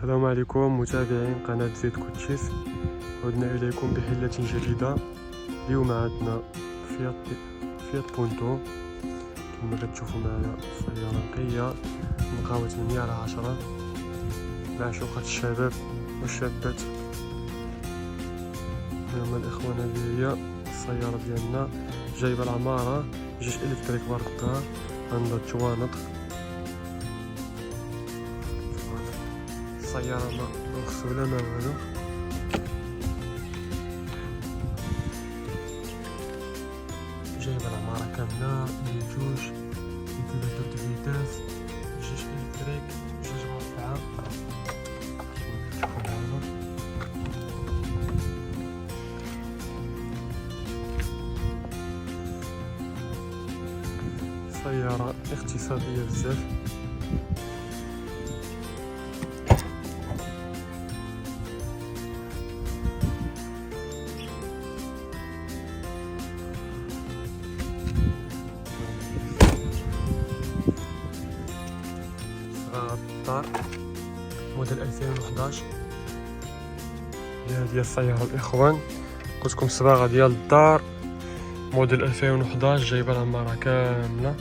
السلام عليكم متابعين قناة زيد كوتشيس. عدنا إليكم بحلة جديدة. اليوم عندنا فيات بونتو كما كتشوفوا معنا، سيارة نقية مقاوة 100/10 معشوقة الشباب والشابات. هما الإخوان، هذه هي السيارة ديالنا، جايبة العمارة، جيش إلكتريك بارك الدار، عندها الجوانط. السيارة مغسولة ما والو، جايبة العمارة كاملة، ليجوج ريكولاتور دو فيتاس، جيش إلكتريك، جوج مرفعة. سيارة اقتصادية بزاف. صغار الدار موديل 2011. هذه السيارة الإخوان، قلت لكم صباغة ديال الدار موديل 2011، جايبة العمارة كاملة.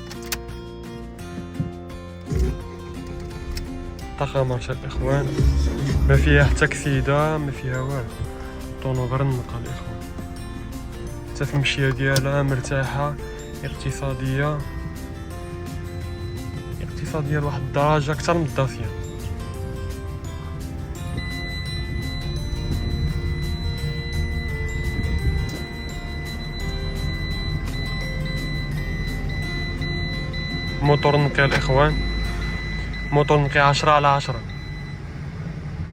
طاقة مارشا الإخوان، ما فيها حتى كسيدة، ما فيها والو، طونو غير النقا الإخوان. حتى في المشية ديالها مرتاحة، اقتصادية لواحد الدرجة أكثر من الدافية. موتور نقي الإخوان، موتور نقي 10/10.